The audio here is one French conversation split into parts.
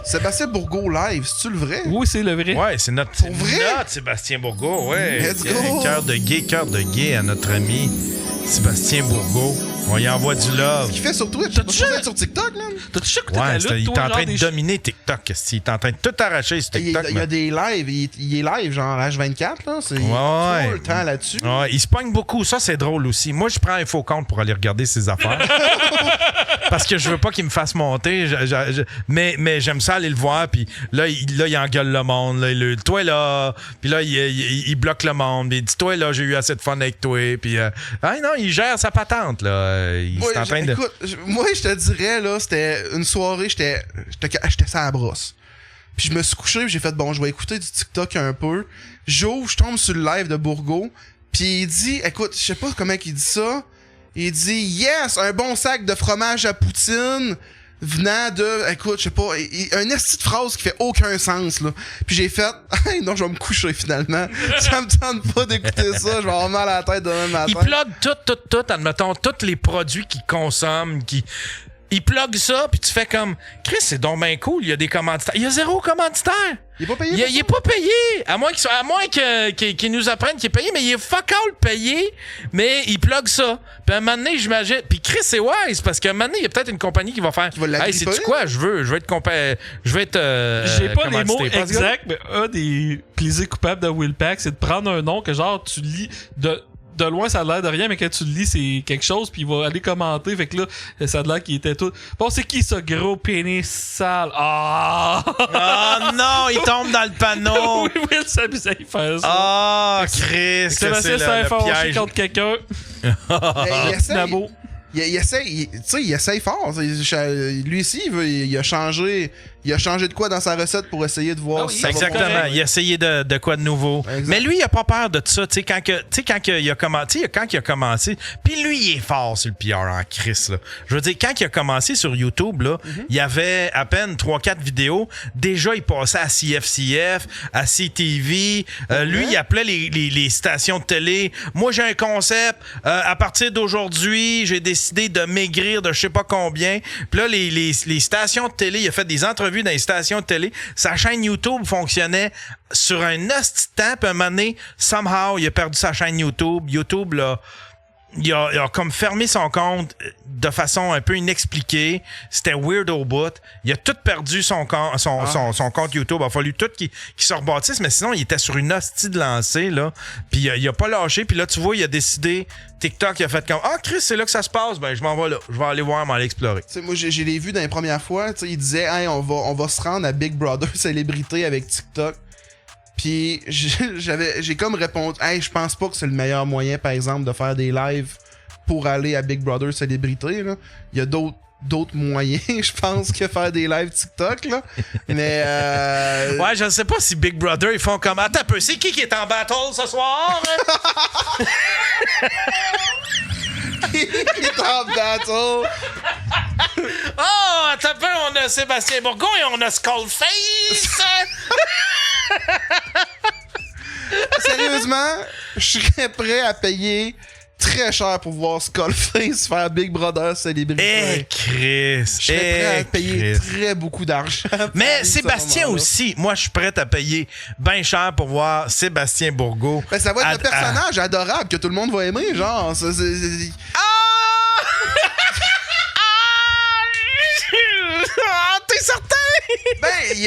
Sébastien Bourgault live, c'est-tu le vrai? Oui, c'est le vrai. Ouais, c'est notre Sébastien Bourgault, ouais. Let's go! Cœur de gay à notre ami Sébastien Bourgault. On y envoie du love. Qu'il fait sur Twitch, c'est pas supposé être sur TikTok, là? T'as-tu déjà écouté Ouais, la lutte, il est toi, en train genre de dominer TikTok. Il est en train de tout arracher sur TikTok. Il y a des lives, il est live, genre H24, là. C'est Ouais. tout le temps là-dessus. Ouais, il se pogne beaucoup. Ça, c'est drôle aussi. Moi, je prends un faux compte pour aller regarder ses affaires. Parce que je veux pas qu'il me fasse monter. Mais j'aime ça aller le voir. Puis là, il engueule le monde. Là, toi, là. Puis là, il bloque le monde. Il dit, toi, là, j'ai eu assez de fun avec toi. Puis, non, il gère sa patente, là. Il est en train de... Écoute, moi, je te dirais, là, c'était une soirée, j'étais ça à la brosse. Puis je me suis couché, puis j'ai fait, bon, je vais écouter du TikTok un peu. J'ouvre, je tombe sur le live de Bourgault. Puis il dit, écoute, je sais pas comment il dit ça. Il dit, yes, un bon sac de fromage à poutine venant de, écoute, je sais pas, un esti de phrase qui fait aucun sens, là. Puis j'ai fait, non, je vais me coucher finalement. Ça me tente pas d'écouter ça, je vais avoir mal à la tête demain matin. Il plug tout, admettons, tous les produits qu'il consomme, il plug ça, puis tu fais comme, Chris, c'est donc bien cool, il y a des commanditaires. Il y a zéro commanditaire. Il est pas payé. Il est pas payé. À moins qu'il nous apprenne qu'il est payé, mais il est fuck all payé, mais il plug ça. Puis à un moment donné, j'imagine. Puis Chris, c'est wise, parce qu'à un moment donné, il y a peut-être une compagnie qui va faire. Hey, sais-tu quoi? Je veux être. J'ai pas les mots exacts, mais un des plaisirs coupables de Will Pack, c'est de prendre un nom que genre tu lis de loin, ça a l'air de rien, mais quand tu le lis, c'est quelque chose, puis il va aller commenter. Fait que là, ça a l'air qu'il était tout. Bon, c'est qui ce gros pénis sale? Ah! Oh non, il tombe dans le panneau! Oui, Will s'amusait à faire ça. Ah, Chris! Sébastien s'est fâché contre quelqu'un. Nabo. Il essaye fort. Lui aussi, il a changé de quoi dans sa recette pour essayer de voir si ça va exactement. fonctionner. Il a essayé de quoi de nouveau. Exact. Mais lui, il a pas peur de ça. Tu sais, quand il a commencé, puis lui, il est fort sur le PR en Chris, là. Je veux dire, quand il a commencé sur YouTube, là, il y avait à peine 3-4 vidéos. Déjà, il passait à CFCF, à CTV. Lui, il appelait les stations de télé. Moi, j'ai un concept. À partir d'aujourd'hui, j'ai décidé de maigrir de je sais pas combien. Puis là, les stations de télé, il a fait des entrevues dans les stations de télé. Sa chaîne YouTube fonctionnait sur un hostie de temps. Puis à un moment donné, somehow, il a perdu sa chaîne YouTube. YouTube, là, il a comme fermé son compte de façon un peu inexpliquée. C'était weird au bout. Il a tout perdu son compte YouTube. Il a fallu tout qu'il se rebâtisse, mais sinon, il était sur une hostie de lancée, là. Puis il a pas lâché. Puis là, tu vois, il a décidé... TikTok, il a fait comme « Ah, Chris, c'est là que ça se passe. Ben, je m'en vais là. Je vais aller voir, m'en aller explorer. » T'sais, moi, j'ai les vu dans les premières fois. Il disait hey, on va se rendre à Big Brother célébrité avec TikTok. » Puis j'ai comme répondu « Hey, je pense pas que c'est le meilleur moyen, par exemple, de faire des lives pour aller à Big Brother célébrité. Là. Il y a d'autres moyens, je pense, que faire des lives TikTok, là. Mais ouais, je ne sais pas si Big Brother, ils font comme... Attends un peu, c'est qui est en battle ce soir? Qui est en battle? Oh, attends un peu, on a Sébastien Bourgault et on a Skullface! Sérieusement, je serais prêt à payer très cher pour voir Skullface faire Big Brother célébrité. Chris! Je serais prêt à payer très beaucoup d'argent. Mais Sébastien aussi, moi je suis prêt à payer bien cher pour voir Sébastien Bourgault. Ben, ça va être un personnage adorable que tout le monde va aimer, genre. T'es certain? Ben, il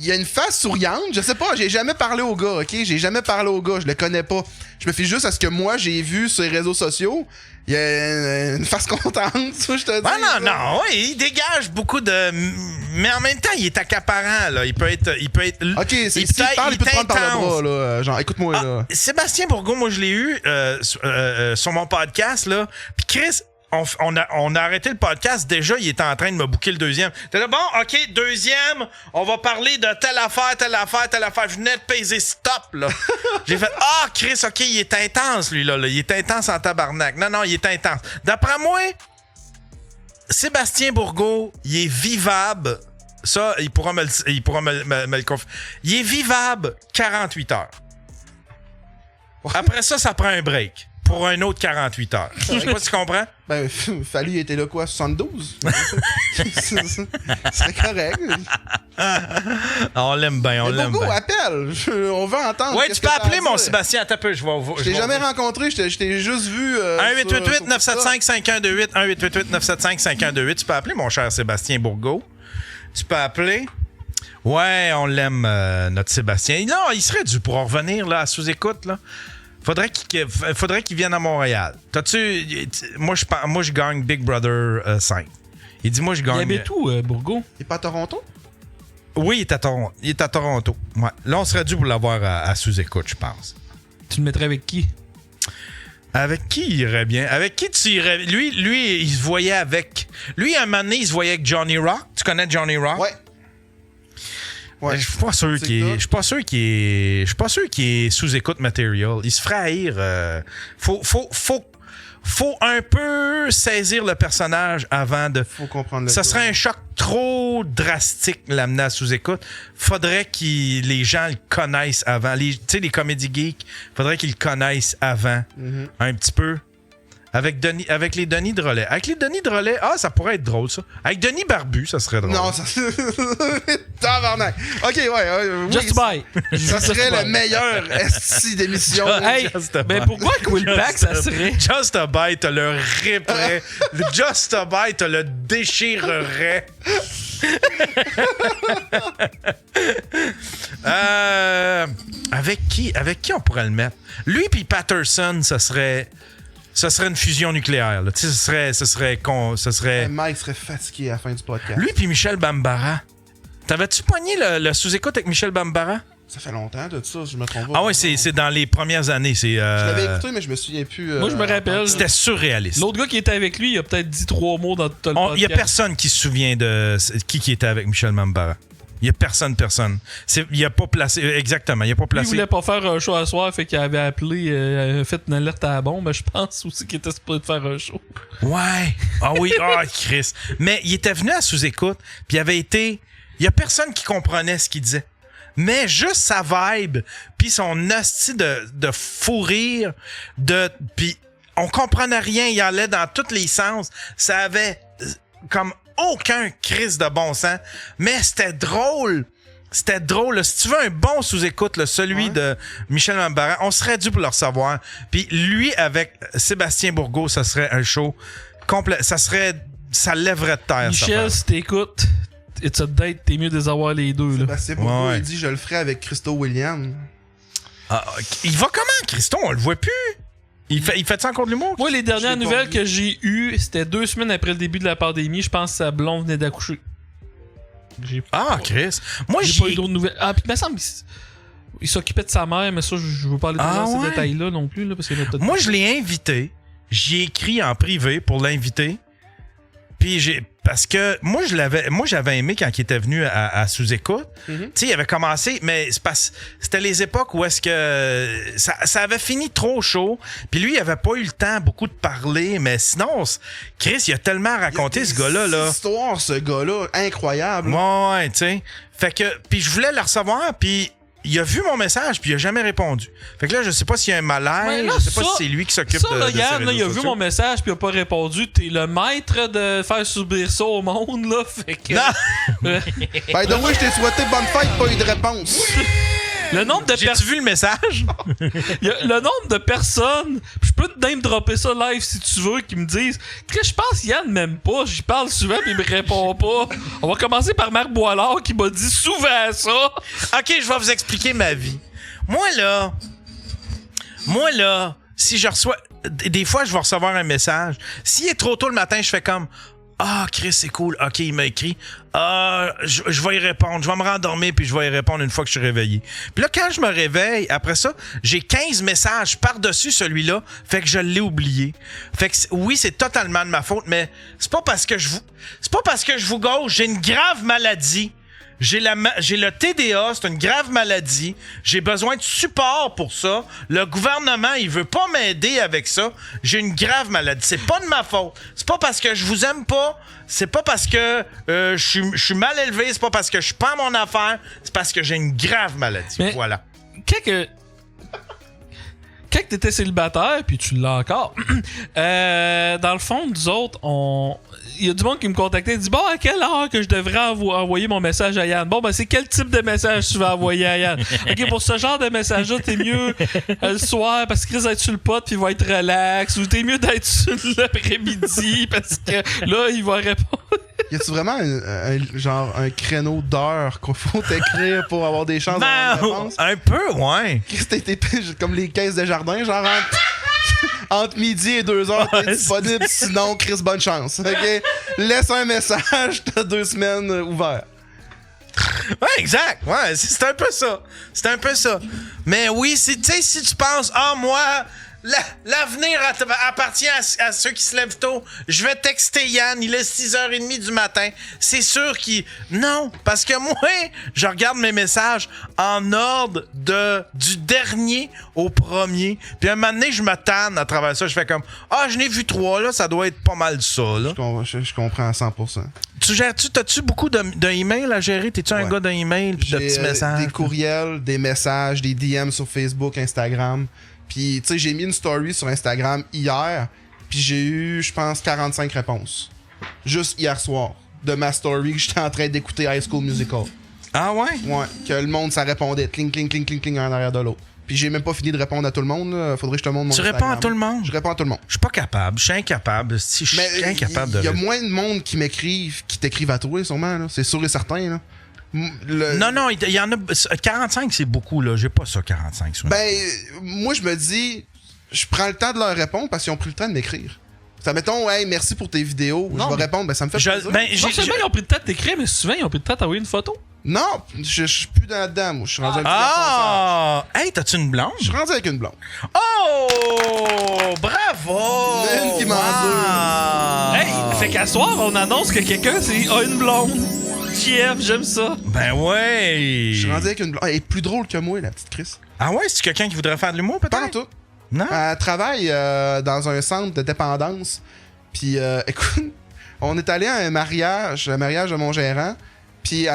y a une face souriante. Je sais pas, j'ai jamais parlé au gars, ok? J'ai jamais parlé au gars, je le connais pas. Je me fie juste à ce que moi j'ai vu sur les réseaux sociaux. Il y a une face contente, ça, je te dis. Ah non, ouais, il dégage beaucoup de... Mais en même temps, il est accaparant, là. Il peut être... Ok, s'il parle, il peut te prendre par le bras, là. Genre, écoute-moi, là. Sébastien Bourgault, moi, je l'ai eu sur mon podcast, là. Puis Chris... On a arrêté le podcast. Déjà, il était en train de me booker le deuxième. T'es là, bon, OK, deuxième, on va parler de telle affaire. Je venais de peser stop, là. J'ai fait, Chris, OK, il est intense, lui, là. Il est intense en tabarnak. Non, il est intense. D'après moi, Sébastien Bourgault, il est vivable. Ça, il pourra me le confier. Il est vivable 48 heures. Après ça prend un break. pour un autre 48 heures. Je sais pas si tu comprends. Ben, Fallu, il était là quoi, 72? C'est correct. On l'aime bien, on l'aime Bourgo, bien. appelle. On veut entendre. Ouais, qu'est-ce tu peux que t'as appeler à mon dire. Sébastien. Attends un peu, je Je t'ai jamais rencontré, je t'ai juste vu. 1-888-975-5128. 1-888-975-5128. Tu peux appeler mon cher Sébastien Bourgo. Tu peux appeler. Ouais, on l'aime, notre Sébastien. Non, il serait dû pour en revenir là, à sous-écoute. Là. Faudrait qu'il vienne à Montréal. Moi, je gagne Big Brother 5. Il dit, moi, je gagne. Il habite où, Bourgo? Il est pas à Toronto? Oui, il est à Toronto. Ouais. Là, on serait dû pour l'avoir à sous-écoute, je pense. Tu le mettrais avec qui? Avec qui il irait bien? Avec qui tu irais? Lui, il se voyait avec. Lui, à un moment donné, il se voyait avec Johnny Rock. Tu connais Johnny Rock? Ouais. Ouais. Je suis pas sûr qu'il est sous-écoute material. Il se ferait haïr. Faut un peu saisir le personnage avant de. Faut comprendre le Ça tour. serait un choc trop drastique l'amener à sous-écoute. Faudrait que les gens le connaissent avant. Tu sais, les comédies geeks, faudrait qu'ils le connaissent avant. Un petit peu. Avec les Denis Drolet. Avec les Denis Drolet, ça pourrait être drôle, ça. Avec Denis Barbu, ça serait drôle. Non, ça. Tabarnak. Ok, ouais. Just oui, Buy. ça serait le meilleur esti d'émission. Hey, Just a ben Buy. pourquoi que Will Pack, ça serait? Just a Buy te le riperait. Just a Buy te le déchirerait. Avec qui on pourrait le mettre? Lui puis Patterson, ça serait une fusion nucléaire. Là. Tu sais, ce serait Mike serait fatigué à la fin du podcast. lui puis Michel Bambara. T'avais-tu pogné le sous-écoute avec Michel Bambara? Ça fait longtemps de ça, je me trompe pas. Ah ouais, c'est dans les premières années. Je l'avais écouté, mais je me souviens plus. Moi, je me rappelle. C'était surréaliste. L'autre gars qui était avec lui, il a peut-être dit 3 mots dans tout le podcast. Il y a personne qui se souvient de qui était avec Michel Bambara. Il y a personne. Il a pas placé. Exactement, il a pas Lui, il placé. voulait pas faire un show à soir, fait qu'il avait appelé, fait une alerte à la bombe, mais je pense aussi qu'il était supposé de faire un show. Ouais. Ah oui, Chris. Mais il était venu à sous-écoute, puis il avait été. Il y a personne qui comprenait ce qu'il disait. Mais juste sa vibe, puis son hostie de fou rire, puis on comprenait rien, il allait dans tous les sens. Ça avait comme aucun crise de bon sens, mais c'était drôle. C'était drôle. Là. Si tu veux un bon sous-écoute, là, celui de Michel Bambara, on serait dû pour le recevoir. Puis lui, avec Sébastien Bourgo, ça serait un show complet. Ça lèverait de terre. Michel, si t'écoutes, it's a date, t'es mieux de les avoir les deux. Là. Sébastien Bourgo, Ouais. il dit je le ferai avec Christo Williams. Il va comment, Christon? On le voit plus. Il fait ça encore de l'humour? Moi, les dernières Je l'ai pas nouvelles vu. que j'ai eues, c'était 2 semaines après le début de la pandémie. Je pense que sa blonde venait d'accoucher. J'ai Chris. Moi, j'ai pas eu d'autres nouvelles. Ah, puis il me semble il s'occupait de sa mère, mais ça, je veux pas aller dans ces ouais? détails-là non plus. Là, parce qu'il y en a peut-être Moi, je l'ai invité. J'y ai écrit en privé pour l'inviter. Puis parce que moi j'avais aimé quand il était venu à sous-écoute. Tu sais, il avait commencé, mais c'était les époques où est-ce que ça avait fini trop chaud. Puis lui, il avait pas eu le temps beaucoup de parler, mais sinon, Chris, il a tellement raconté, ce gars-là. Là. Histoire, ce gars-là, incroyable. Ouais, tu sais. Fait que, puis je voulais le recevoir, puis il a vu mon message, puis il a jamais répondu. Fait que là, je sais pas s'il y a un malaise, Ouais, là, je sais pas ça- si c'est lui qui s'occupe ça, de là, ses Yann, là, réseaux il a vu sociaux. mon message puis il a pas répondu. T'es le maître de faire subir ça au monde, là. Fait que. Non! By the way, je t'ai souhaité bonne fête, pas eu de réponse. Le nombre de J'ai-tu personnes. vu le message? Le nombre de personnes. Je peux te name dropper ça live si tu veux, qui me disent que je pense Yann m'aime pas. J'y parle souvent mais il me répond pas. On va commencer par Marc Boilard qui m'a dit souvent ça. OK, je vais vous expliquer ma vie. Moi, là, si je reçois... Des fois, je vais recevoir un message. S'il est trop tôt le matin, je fais comme... Ah, Chris, c'est cool. OK, il m'a écrit. Je vais y répondre. Je vais me rendormir puis je vais y répondre une fois que je suis réveillé. Puis là, quand je me réveille, après ça, j'ai 15 messages par-dessus celui-là. Fait que je l'ai oublié. Fait que oui, c'est totalement de ma faute, mais c'est pas parce que je vous gauche. J'ai une grave maladie. J'ai le TDA, c'est une grave maladie. J'ai besoin de support pour ça. Le gouvernement, il veut pas m'aider avec ça. J'ai une grave maladie. C'est pas de ma faute. C'est pas parce que je vous aime pas. C'est pas parce que je suis mal élevé. C'est pas parce que je suis pas à mon affaire. C'est parce que j'ai une grave maladie. Mais- Voilà. Quand que t'étais célibataire, puis tu l'as encore. Dans le fond, nous autres, il y a du monde qui me contactait et dit bon, à quelle heure que je devrais envoyer mon message à Yann? Bon, ben, c'est quel type de message tu vas envoyer à Yann? OK, pour ce genre de message-là, t'es mieux le soir parce que Chris va être sur le pot puis il va être relax, ou t'es mieux d'être sur l'après-midi parce que là, il va répondre. Y a-tu vraiment un créneau d'heure qu'il faut t'écrire pour avoir des chances d'avoir une réponse? Un peu, ouais. Chris, t'es comme les caisses de jardin, genre entre midi et 2h, t'es disponible, sinon, Chris, bonne chance. OK? Laisse un message, t'as 2 semaines ouvertes. Ouais, exact. Ouais, c'est un peu ça. C'est un peu ça. Mais oui, tu sais, si tu penses, moi, l'avenir appartient à ceux qui se lèvent tôt, je vais texter Yann, il est 6h30 du matin. C'est sûr qu'il... Non, parce que moi, je regarde mes messages en ordre du dernier au premier. Puis un moment donné, je me tanne à travers ça. Je fais comme, je n'ai vu 3, là, ça doit être pas mal ça, là. Je comprends à 100%. T'as-tu beaucoup d'emails à gérer? T'es-tu un gars d'emails pis de petits messages? Des courriels, des messages, des DM sur Facebook, Instagram. Puis, tu sais, j'ai mis une story sur Instagram hier, puis j'ai eu, je pense, 45 réponses. Juste hier soir, de ma story que j'étais en train d'écouter High School Musical. Ah ouais? Ouais, que le monde, ça répondait, cling, cling, cling, cling, cling, un arrière de l'autre. Puis j'ai même pas fini de répondre à tout le monde, là. Faudrait que je te montre mon Instagram. Tu réponds à tout le monde? Je réponds à tout le monde. Je suis pas capable, je suis incapable. Je suis incapable de... Il y a moins de monde qui m'écrivent, qui t'écrivent à toi, sûrement, là. C'est sûr et certain, là. Non, il y en a... 45, c'est beaucoup, là. J'ai pas ça, 45. Souvent. Ben, moi, je me dis... Je prends le temps de leur répondre parce qu'ils ont pris le temps de m'écrire. Ça, mettons, hey, merci pour tes vidéos. Je vais répondre, ben ça me fait plaisir. Non seulement ils ont pris le temps de t'écrire, mais souvent, ils ont pris le temps de t'envoyer une photo. Non, je suis plus dans là-dedans, moi. Je suis rendu avec un garçon. Hey, t'as-tu une blonde? Je suis rendu avec une blonde. Oh! Bravo! Une qui m'endure. Hey, fait qu'à soir, on annonce que quelqu'un a une blonde. Chef, j'aime ça. Ben ouais! Je suis rendu avec une blonde. Elle est plus drôle que moi, la petite Chris. Ah ouais? C'est quelqu'un qui voudrait faire de l'humour, peut-être? Pas en tout. Non? Elle travaille dans un centre de dépendance. Puis, écoute, on est allé à un mariage de mon gérant. Puis,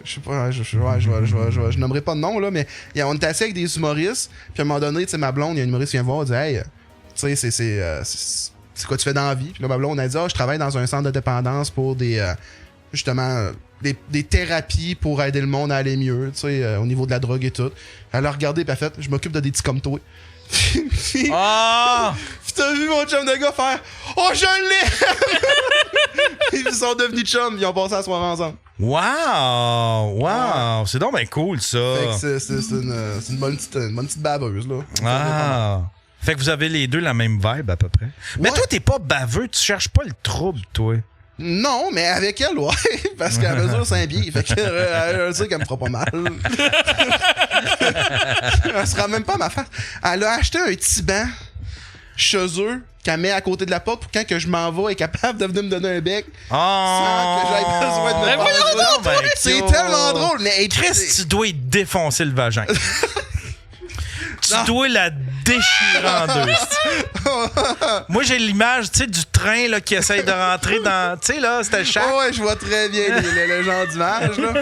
je sais pas, je nommerai pas de nom, là, mais on était assis avec des humoristes. Puis, à un moment donné, tu sais, ma blonde, il y a un humoriste qui vient voir, il dit, hey, tu sais, c'est quoi tu fais dans la vie? Puis là, ma blonde, elle dit, je travaille dans un centre de dépendance pour justement, des thérapies pour aider le monde à aller mieux, tu sais, au niveau de la drogue et tout. Elle a regardé, puis elle a fait, je m'occupe de des petits comme toi. Puis t'as vu mon chum de gars faire oh je l'ai. Ils sont devenus chums, ils ont passé la soirée ensemble. Wow. C'est donc bien cool ça. Fait que c'est une bonne petite baveuse là. Fait que vous avez les deux la même vibe à peu près. Mais toi t'es pas baveux, tu cherches pas le trouble toi. Non, mais avec elle, ouais. Parce qu'elle mesure 5 pieds. Fait que elle sait qu'elle me fera pas mal. Elle sera même pas à ma face. Elle a acheté un petit banc chez eux qu'elle met à côté de la porte pour quand que je m'en vais, elle est capable de venir me donner un bec sans que j'aie besoin de me faire. C'est tellement drôle. Mais Chris, tu dois y défoncer le vagin. Tu dois la déchirer en deux. Moi, j'ai l'image, tu sais, du train là, qui essaye de rentrer dans... Tu sais, là, c'était le chat. Ouais, je vois très bien le genre d'image, là.